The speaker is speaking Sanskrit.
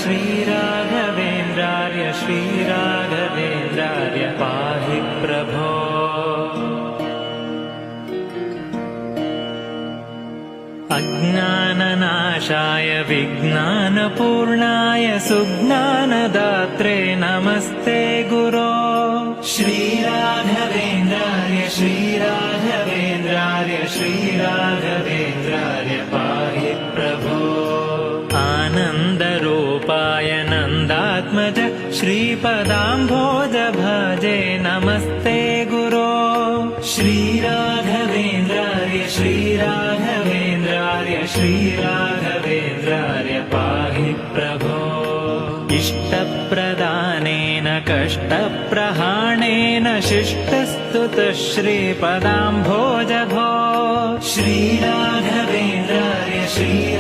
श्रीराघवेन्द्रार्य श्रीराघवेन्द्रार्य पाहि प्रभो। अज्ञाननाशाय विज्ञानपूर्णाय सुज्ञानदात्रे नमस्ते गुरो। श्रीराघवेन्द्रार्य श्रीराघवेन्द्रार्य श्रीराघवेन्द्रार्य पाहि प्रभो। आनन्दरूपाय नन्दात्मज श्रीपदाम्भोज भजे नमस्ते गुरो। श्रीराघवेन्द्रार्य श्रीराघवेन्द्रार्य श्रीराघवेन्द्रार्य पाहि प्रभो। इष्टप्रदानेन कष्टप्रहाणेन शिष्टस्तुतः श्रीपदाम्भोज भो। श्रीराघवेन्द्रार्य श्री